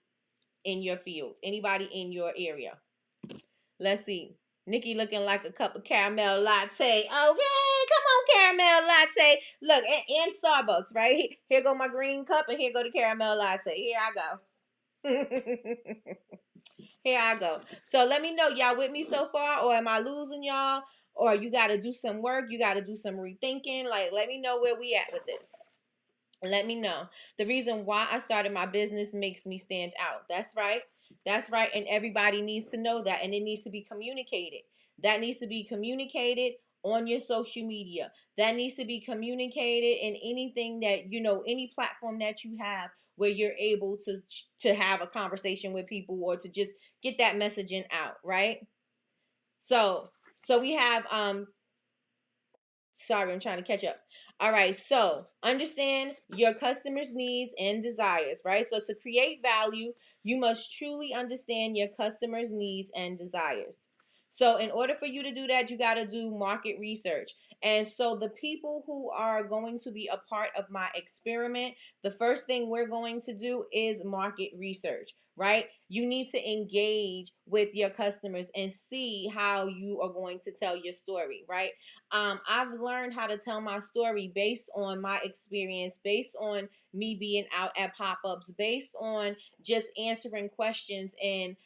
in your field, anybody in your area. Let's see. Nikki looking like a cup of caramel latte. Okay, come on, caramel latte. Look, and Starbucks, right? Here go my green cup, and here go the caramel latte. Here I go. Here I go. So let me know, y'all with me so far, or am I losing y'all? Or you got to do some work, you got to do some rethinking. Like, let me know where we at with this. Let me know. The reason why I started my business makes me stand out. That's right. That's right. And everybody needs to know that. And it needs to be communicated. That needs to be communicated on your social media. That needs to be communicated in anything that, any platform that you have where you're able to have a conversation with people, or to just get that messaging out, right? So we have sorry, I'm trying to catch up. All right, so understand your customers' needs and desires, right? So to create value, you must truly understand your customers' needs and desires. So in order for you to do that, you got to do market research. And so the people who are going to be a part of my experiment, the first thing we're going to do is market research, right? You need to engage with your customers and see how you are going to tell your story, right? I've learned how to tell my story based on my experience, based on me being out at pop-ups, based on just answering questions, and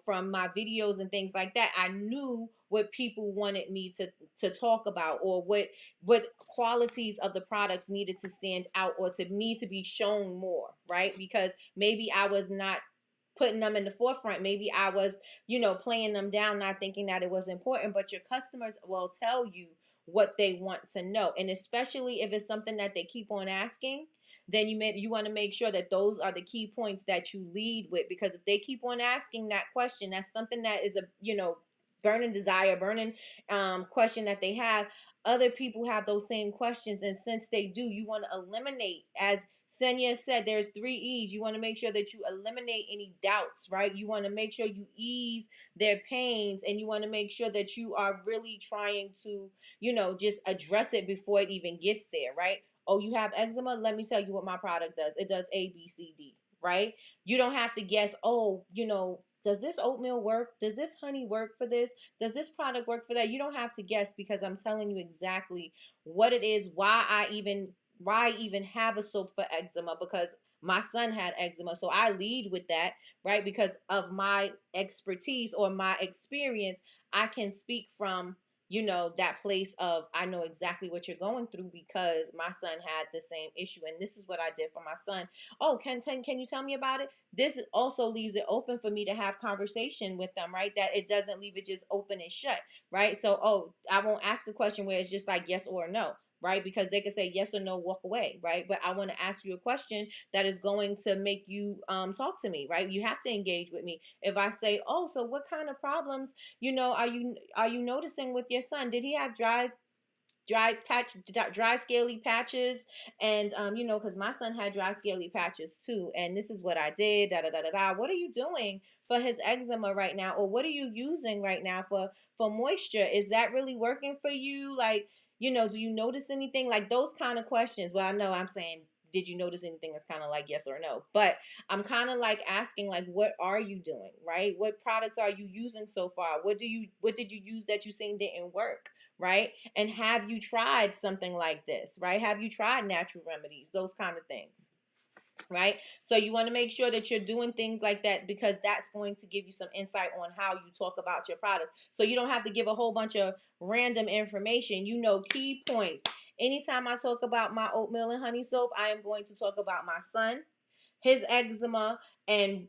from my videos and things like that. I knew what people wanted me to talk about, or what qualities of the products needed to stand out, or to need to be shown more, right? Because maybe I was not putting them in the forefront. Maybe I was, playing them down, not thinking that it was important. But your customers will tell you what they want to know. And especially if it's something that they keep on asking, then you want to make sure that those are the key points that you lead with. Because if they keep on asking that question, that's something that is a, burning desire, burning question that they have. Other people have those same questions, and since they do, you want to eliminate, as Senya said, there's 3 E's. You want to make sure that you eliminate any doubts, right? You want to make sure you ease their pains, and you want to make sure that you are really trying to, just address it before it even gets there, right? Oh, you have eczema? Let me tell you what my product does. It does A, B, C, D, right? You don't have to guess, oh, does this oatmeal work? Does this honey work for this? Does this product work for that? You don't have to guess, because I'm telling you exactly what it is, why I even have a soap for eczema, because my son had eczema. So I lead with that, right? Because of my expertise or my experience, I can speak from that place of, I know exactly what you're going through, because my son had the same issue, and this is what I did for my son. Oh, can you tell me about it? This also leaves it open for me to have conversation with them, right? That it doesn't leave it just open and shut, right? So, I won't ask a question where it's just like yes or no, right? Because they could say yes or no, walk away, right? But I want to ask you a question that is going to make you talk to me, right? You have to engage with me. If I say, oh, so what kind of problems, are you noticing with your son? Did he have dry scaly patches? And because my son had dry scaly patches too, and this is what I did, da da da da da. What are you doing for his eczema right now? Or what are you using right now for moisture? Is that really working for you? Like, do you notice anything? Like those kind of questions. Well, I know I'm saying, did you notice anything? Is kind of like yes or no, but I'm kind of like asking, like, what are you doing, right? What products are you using so far? What did you use that you seen didn't work, right? And have you tried something like this, right? Have you tried natural remedies? Those kind of things, right? So you want to make sure that you're doing things like that, because that's going to give you some insight on how you talk about your product. So you don't have to give a whole bunch of random information, key points. Anytime I talk about my oatmeal and honey soap, I am going to talk about my son, his eczema, and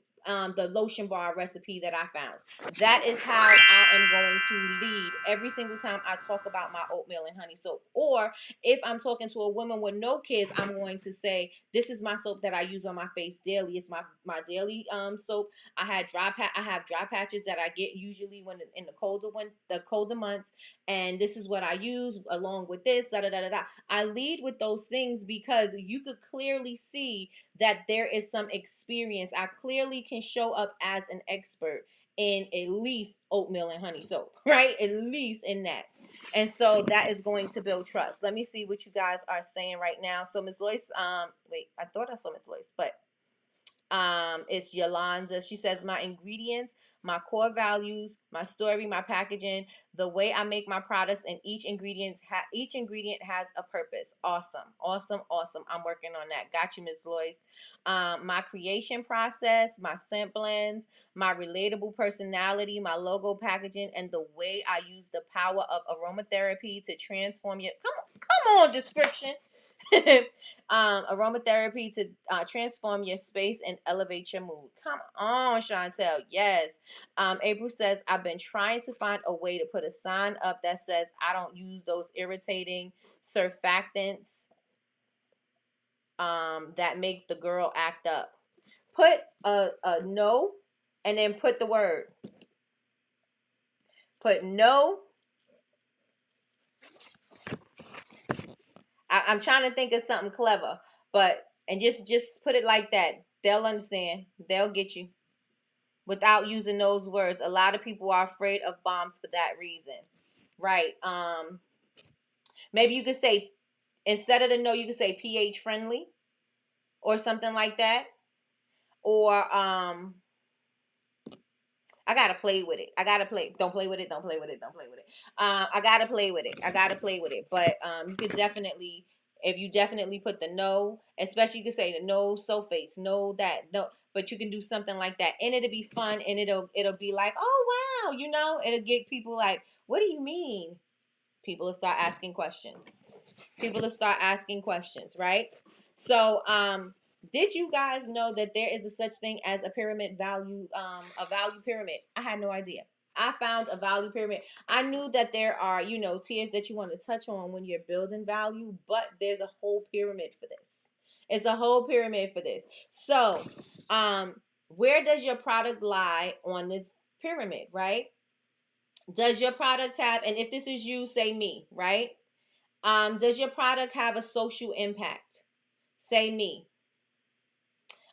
the lotion bar recipe that I found. That is how I am going to lead every single time I talk about my oatmeal and honey soap. Or if I'm talking to a woman with no kids, I'm going to say, this is my soap that I use on my face daily. It's my daily soap. I have dry patches that I get usually when in the colder months, and this is what I use along with this. Da da da da da. I lead with those things because you could clearly see that there is some experience. I clearly can show up as an expert in at least oatmeal and honey soap, right? At least in that. And so that is going to build trust. Let me see what you guys are saying right now. So Miss Lois, wait, I thought I saw Miss Lois, but it's Yolanda. She says my ingredients, my core values, my story, my packaging, the way I make my products, and each ingredient has a purpose. Awesome, awesome, awesome. I'm working on that. Got you, Miss Lois. My creation process, my scent blends, my relatable personality, my logo packaging, and the way I use the power of aromatherapy to transform your come on description. Aromatherapy to transform your space and elevate your mood. Come on, Chantel. Yes. April says, I've been trying to find a way to put a sign up that says I don't use those irritating surfactants that make the girl act up. Put a no and then put the word. Put no. I'm trying to think of something clever, and just put it like that. They'll understand. They'll get you without using those words. A lot of people are afraid of bombs for that reason, right? Maybe you could say, instead of the no, you could say pH friendly or something like that. Or I gotta play with it. Don't play with it. Don't play with it. Don't play with it. I gotta play with it. But you could definitely, if you definitely put the no, especially you could say the no sulfates, no that, no. But you can do something like that, and it'll be fun, and it'll be like, oh wow, it'll get people like, what do you mean? People will start asking questions. Right? So did you guys know that there is a such thing as a value pyramid? I had no idea. I found a value pyramid. I knew that there are, tiers that you want to touch on when you're building value, but there's a whole pyramid for this. It's a whole pyramid for this. So, where does your product lie on this pyramid, right? Does your product have, and if this is you, say me, right? Does your product have a social impact? Say me.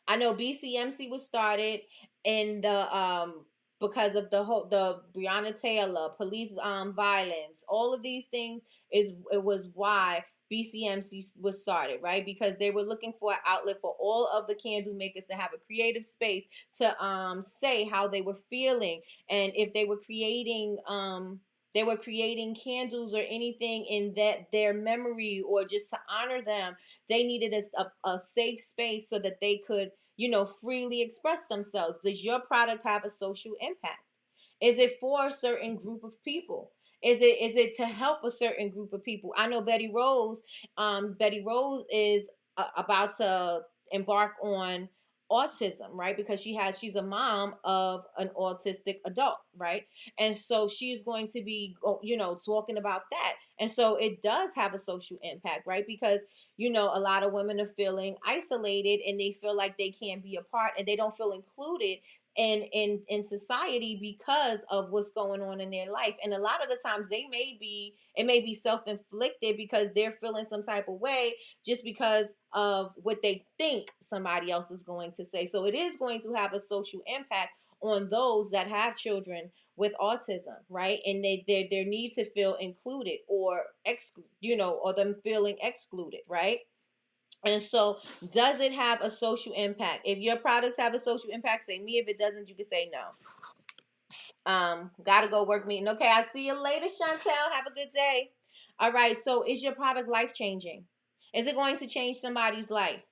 I know BCMC was started in the because of the Breonna Taylor police violence. All of these things it was why BCMC was started, right? Because they were looking for an outlet for all of the candle makers to have a creative space to say how they were feeling, and if they were creating candles or anything in their memory or just to honor them, they needed a safe space so that they could freely express themselves. Does your product have a social impact? Is it for a certain group of people? Is it to help a certain group of people? I know Betty Rose is about to embark on autism, right? Because she's a mom of an autistic adult, right? And so she's going to be talking about that. And so it does have a social impact, right? Because a lot of women are feeling isolated and they feel like they can't be a part and they don't feel included in society because of what's going on in their life. And a lot of the times it may be self-inflicted because they're feeling some type of way just because of what they think somebody else is going to say. So it is going to have a social impact on those that have children with autism, right? And their need to feel included or or them feeling excluded, right? And so, does it have a social impact? If your products have a social impact, say me. If it doesn't, you can say no. Gotta go work meeting. Okay, I'll see you later, Chantel. Have a good day. All right, so is your product life changing? Is it going to change somebody's life?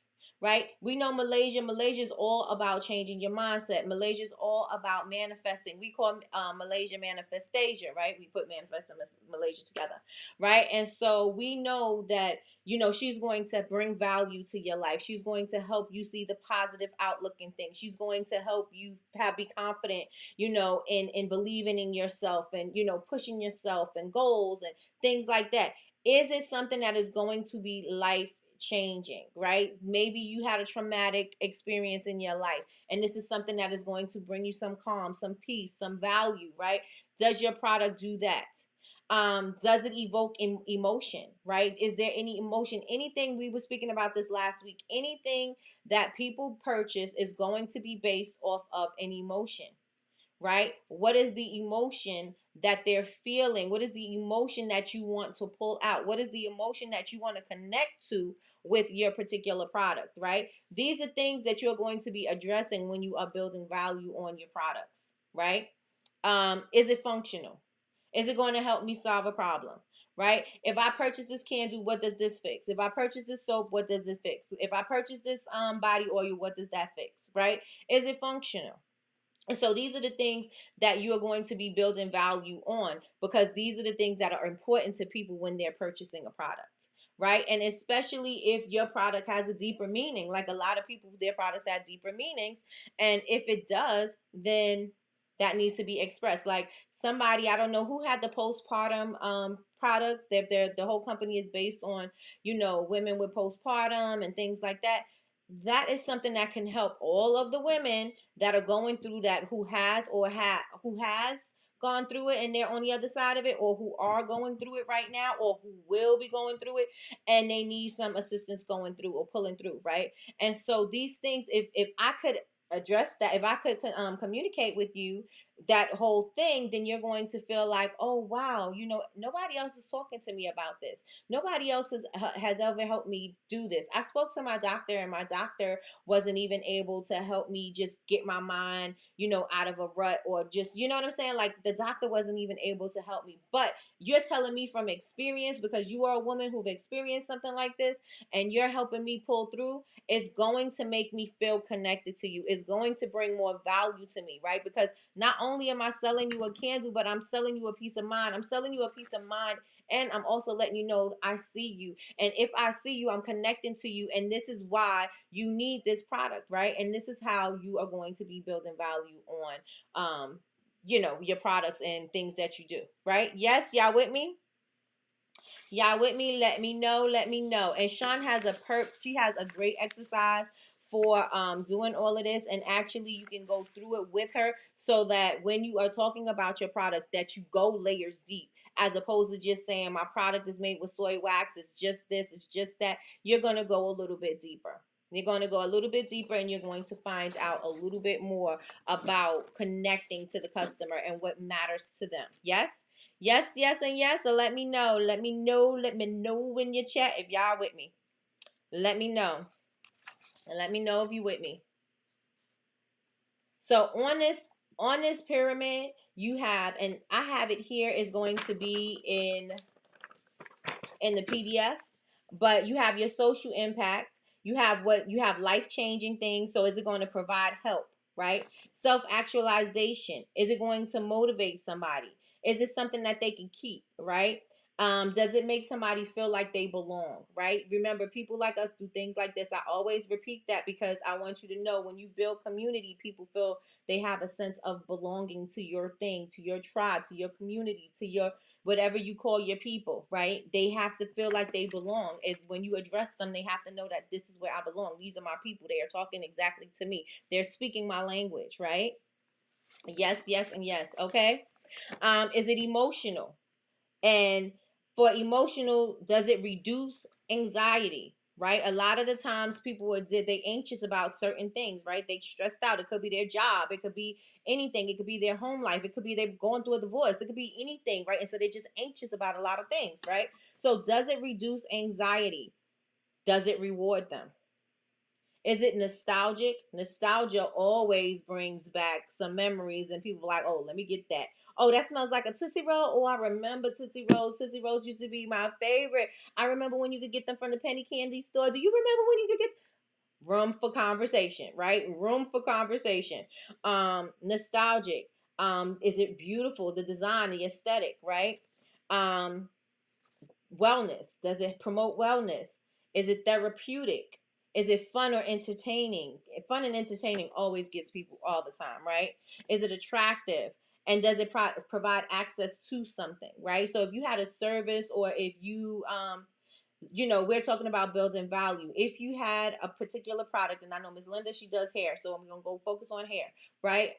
right? We know Malaysia is all about changing your mindset. Malaysia is all about manifesting. We call Malaysia manifestation, right? We put manifest and Malaysia together, right? And so we know that, she's going to bring value to your life. She's going to help you see the positive outlook in things. She's going to help you be confident, in believing in yourself and, pushing yourself and goals and things like that. Is it something that is going to be life changing, right? Maybe you had a traumatic experience in your life, and this is something that is going to bring you some calm, some peace, some value, right? Does your product do that? Does it evoke emotion, right? Is there any emotion? Anything, we were speaking about this last week, anything that people purchase is going to be based off of an emotion, right? What is the emotion that they're feeling? What is the emotion that you want to pull out? What is the emotion that you want to connect to with your particular product, right? These are things that you're going to be addressing when you are building value on your products, right? Is it functional? Is it going to help me solve a problem? Right? If I purchase this candle, what does this fix? If I purchase this soap, what does it fix? If I purchase this body oil, what does that fix? Right? Is it functional? And so these are the things that you are going to be building value on, because these are the things that are important to people when they're purchasing a product, right? And especially if your product has a deeper meaning, like a lot of people, their products have deeper meanings. And if it does, then that needs to be expressed. Like somebody, I don't know who had the postpartum products. The whole company is based on, women with postpartum and things like that. That is something that can help all of the women that are going through that, who has gone through it and they're on the other side of it, or who are going through it right now, or who will be going through it and they need some assistance going through or pulling through, right? And so these things, if I could address that, if I could communicate with you that whole thing, then you're going to feel like, oh wow, nobody else is talking to me about this. Nobody else has ever helped me do this. I spoke to my doctor, and my doctor wasn't even able to help me just get my mind, out of a rut, or just, you know what I'm saying? Like the doctor wasn't even able to help me. But you're telling me from experience, because you are a woman who've experienced something like this, and you're helping me pull through. It's going to make me feel connected to you. It's going to bring more value to me, right? Because not only am I selling you a candle, but I'm selling you a peace of mind. I'm selling you a peace of mind, and I'm also letting you know I see you. And if I see you, I'm connecting to you. And this is why you need this product, right? And this is how you are going to be building value on, your products and things that you do, right? Yes, y'all with me? Y'all with me? Let me know. Let me know. And Sean has she has a great exercise for doing all of this, and actually you can go through it with her, so that when you are talking about your product, that you go layers deep, as opposed to just saying my product is made with soy wax, it's just this, it's just that. You're going to go a little bit deeper. You're going to go a little bit deeper, and you're going to find out a little bit more about connecting to the customer and what matters to them. Yes? Yes, yes, and yes. So let me know. Let me know. Let me know in your chat if y'all with me. Let me know. And let me know if you with me. So on this pyramid, you have, and I have it here, is going to be in the PDF, but you have your social impact. You have life-changing things. So is it going to provide help, right? Self-actualization. Is it going to motivate somebody? Is it something that they can keep, right? Does it make somebody feel like they belong, right? Remember, people like us do things like this. I always repeat that because I want you to know, when you build community, people feel they have a sense of belonging to your thing, to your tribe, to your community, to your whatever you call your people, right? They have to feel like they belong. When you address them, they have to know that this is where I belong. These are my people. They are talking exactly to me. They're speaking my language, right? Yes, yes, and yes. Okay. Is it emotional? And for emotional, does it reduce anxiety? Right? A lot of the times people they anxious about certain things, right? They stressed out. It could be their job. It could be anything. It could be their home life. It could be they're going through a divorce. It could be anything, right? And so they're just anxious about a lot of things, right? So does it reduce anxiety? Does it reward them? Is it nostalgic? Nostalgia always brings back some memories, and people are like, oh, let me get that. Oh, that smells like a Tootsie Roll. Oh, I remember Tootsie Rolls. Tootsie Rolls used to be my favorite. I remember when you could get them from the penny candy store. Do you remember when you could get... Room for conversation, right? Room for conversation. Nostalgic. Is it beautiful? The design, the aesthetic, right? Um, Wellness. Does it promote wellness? Is it therapeutic? Is it fun or entertaining? Fun and entertaining always gets people all the time, right? Is it attractive? And does it provide access to something, right? So if you had a service, or if you we're talking about building value. If you had a particular product, and I know Miss Linda, she does hair, so I'm gonna go focus on hair, right?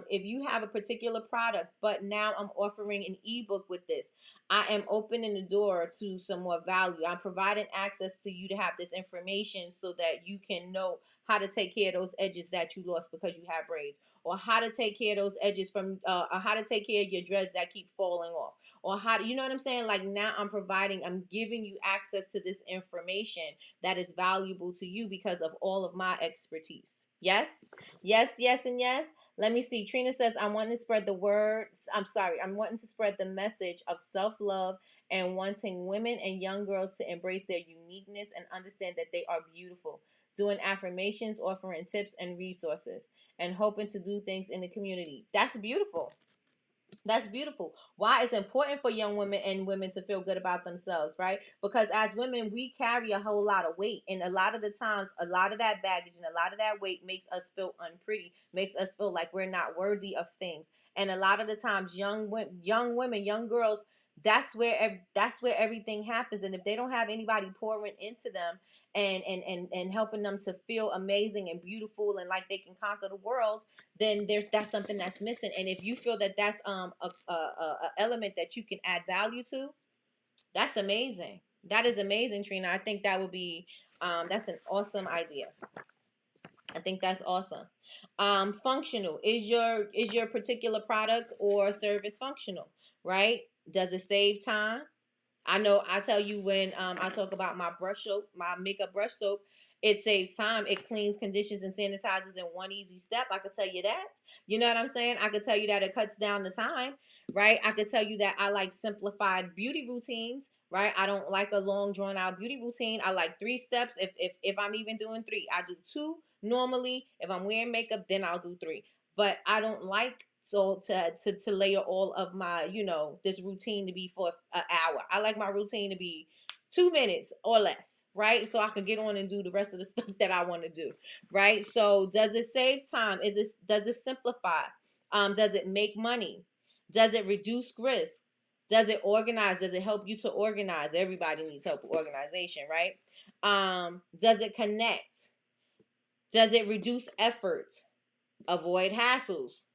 If you have a particular product, but now I'm offering an ebook with this, I am opening the door to some more value. I'm providing access to you to have this information so that you can know how to take care of those edges that you lost because you have braids, or how to take care of those edges from, or how to take care of your dreads that keep falling off, or how do you know what I'm saying? Like, now I'm giving you access to this information that is valuable to you because of all of my expertise. Yes, yes, yes, and yes. Let me see. Trina says, I'm wanting to spread the word. I'm wanting to spread the message of self-love and wanting women and young girls to embrace their uniqueness and understand that they are beautiful. Doing affirmations, offering tips and resources, and hoping to do things in the community. That's beautiful. That's beautiful. Why it's important for young women and women to feel good about themselves, right? Because as women, we carry a whole lot of weight. And a lot of the times, a lot of that baggage and a lot of that weight makes us feel unpretty, makes us feel like we're not worthy of things. And a lot of the times, young women, young girls, that's where everything happens. And if they don't have anybody pouring into them and helping them to feel amazing and beautiful and like they can conquer the world, then that's something that's missing. And if you feel that that's a element that you can add value to, that's amazing. That is amazing, Trina. I think that would be that's an awesome idea. I think that's awesome. Functional. Is your particular product or service functional, right? Does it save time? I know I tell you when I talk about my brush soap, my makeup brush soap, it saves time. It cleans, conditions, and sanitizes in one easy step. I could tell you that. You know what I'm saying? I could tell you that it cuts down the time, right? I could tell you that I like simplified beauty routines, right? I don't like a long drawn out beauty routine. I like 3 steps. If I'm even doing 3, I do 2 normally. If I'm wearing makeup, then I'll do 3. But I don't like to layer all of my this routine to be for an hour. I like my routine to be 2 minutes or less, right? So I can get on and do the rest of the stuff that I want to do, right? So does it save time? Does it simplify? Does it make money? Does it reduce risk? Does it organize? Does it help you to organize? Everybody needs help with organization, right? Does it connect? Does it reduce effort? Avoid hassles?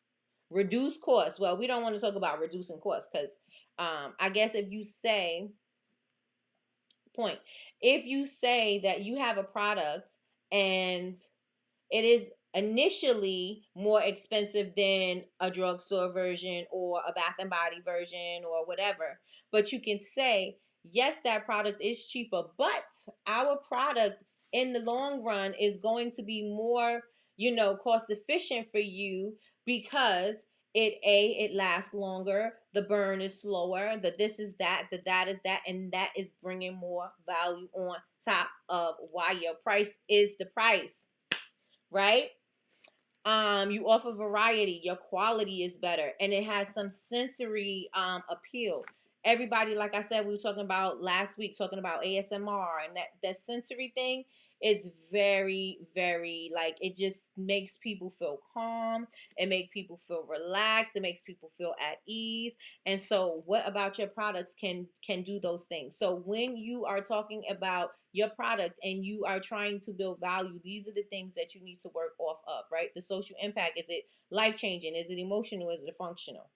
Reduce costs. Well, we don't want to talk about reducing costs because I guess if you say that you have a product and it is initially more expensive than a drugstore version or a Bath and Body version or whatever, but you can say, yes, that product is cheaper, but our product in the long run is going to be more, cost efficient for you because it lasts longer, the burn is slower, the this is that, the that is that, and that is bringing more value on top of why your price is the price, right? You offer variety, your quality is better, and it has some sensory appeal. Everybody, like I said, we were talking about last week, talking about ASMR, and that sensory thing is very, very, like, it just makes people feel calm. It makes people feel relaxed. It makes people feel at ease. And so what about your products can do those things? So when you are talking about your product and you are trying to build value, these are the things that you need to work off of, right? The social impact. Is it life-changing? Is it emotional? Is it functional?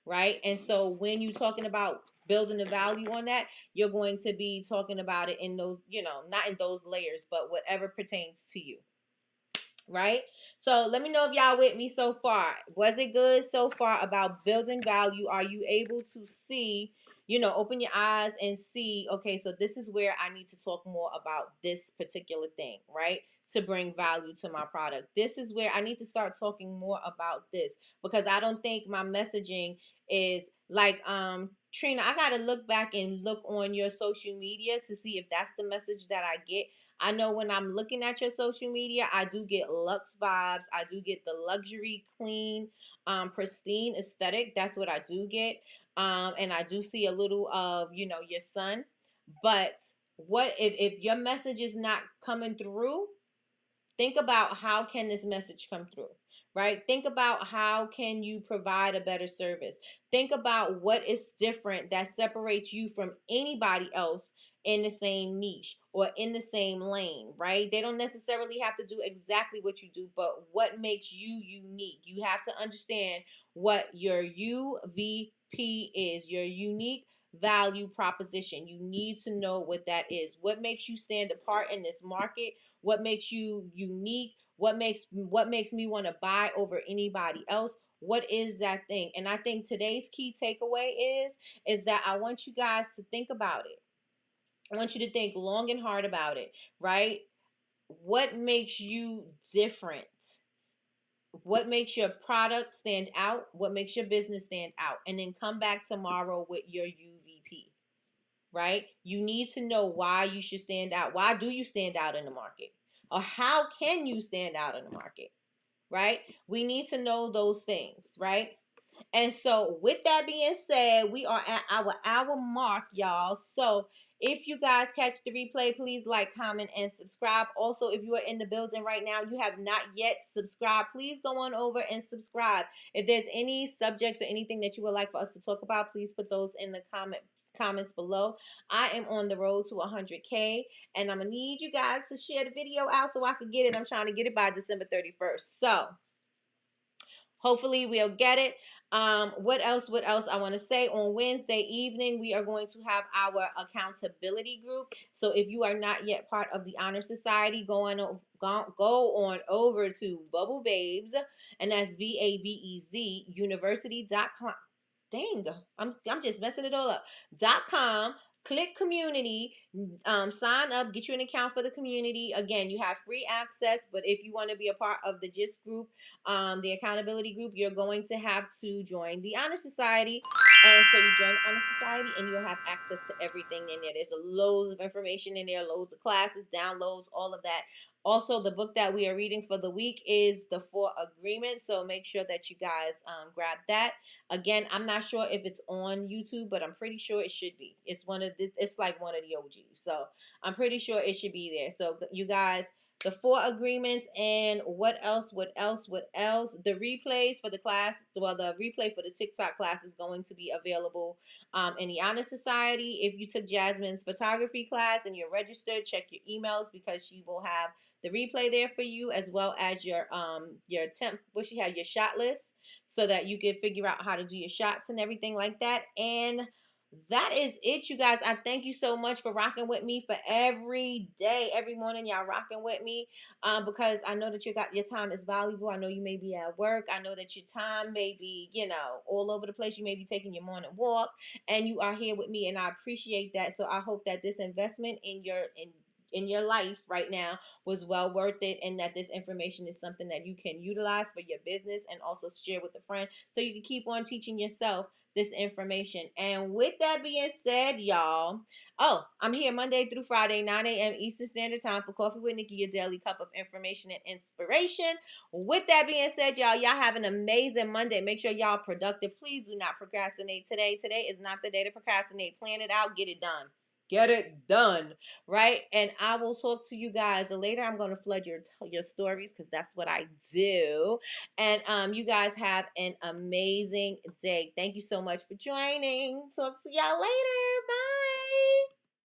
Right? And so when you're talking about building the value on that, you're going to be talking about it in those, not in those layers, but whatever pertains to you. Right? So let me know if y'all with me so far. Was it good so far about building value? Are you able to see, open your eyes and see, okay, so this is where I need to talk more about this particular thing, right? To bring value to my product. This is where I need to start talking more about this because I don't think my messaging is like Trina, I gotta look back and look on your social media to see if that's the message that I get. I know when I'm looking at your social media, I do get luxe vibes. I do get the luxury, clean, pristine aesthetic. That's what I do get. And I do see a little of, your son. But what if your message is not coming through? Think about how can this message come through, right? Think about how can you provide a better service. Think about what is different that separates you from anybody else in the same niche or in the same lane, right? They don't necessarily have to do exactly what you do, but what makes you unique. You have to understand what your UVP is, your unique value proposition. You need to know what that is. What makes you stand apart in this market? What makes you unique? What makes me want to buy over anybody else? What is that thing? And I think today's key takeaway is that I want you guys to think about it. I want you to think long and hard about it, right? What makes you different? What makes your product stand out? What makes your business stand out? And then come back tomorrow with your UVP, right? You need to know why you should stand out. Why do you stand out in the market? Or how can you stand out in the market, right? We need to know those things, right? And so, with that being said, we are at our hour mark, y'all. So, if you guys catch the replay, please like, comment, and subscribe. Also, if you are in the building right now, you have not yet subscribed, please go on over and subscribe. If there's any subjects or anything that you would like for us to talk about, please put those in the comments below. I am on the road to 100K, and I'm gonna need you guys to share the video out so I can get it. I'm trying to get it by December 31st. So hopefully we'll get it. What else I want to say? On Wednesday evening, we are going to have our accountability group. So if you are not yet part of the Honor Society, go on over to Bubble Babes, and that's VABEZ University.com. Dang, I'm just messing it all up. .com. Click community, sign up, get you an account for the community. Again, you have free access, but if you want to be a part of the GIST group, the accountability group, you're going to have to join the Honor Society. And so you join the Honor Society and you'll have access to everything in there. There's loads of information in there, loads of classes, downloads, all of that. Also, the book that we are reading for the week is The 4 Agreements. So make sure that you guys grab that. Again, I'm not sure if it's on YouTube, but I'm pretty sure it should be. It's like one of the OGs. So I'm pretty sure it should be there. So you guys, The 4 Agreements, and what else? The replays for the class, the replay for the TikTok class is going to be available in the Honor Society. If you took Jasmine's photography class and you're registered, check your emails because she will have the replay there for you, as well as your your shot list, so that you can figure out how to do your shots and everything like that. And that is it, you guys. I thank you so much for rocking with me for every day, every morning. Y'all rocking with me because I know that your time is valuable. I know you may be at work. I know that your time may be, all over the place. You may be taking your morning walk, and you are here with me, and I appreciate that. So I hope that this investment in your life right now was well worth it, and that this information is something that you can utilize for your business and also share with a friend so you can keep on teaching yourself this information. And with that being said, y'all, I'm here Monday through Friday, 9 a.m. Eastern Standard Time for Coffee with Nikki, your daily cup of information and inspiration. With that being said, y'all have an amazing Monday. Make sure y'all productive. Please do not procrastinate today. Today is not the day to procrastinate. Plan it out. Get it done. Get it done, right? And I will talk to you guys later. I'm going to flood your stories because that's what I do. And you guys have an amazing day. Thank you so much for joining. Talk to y'all later. Bye.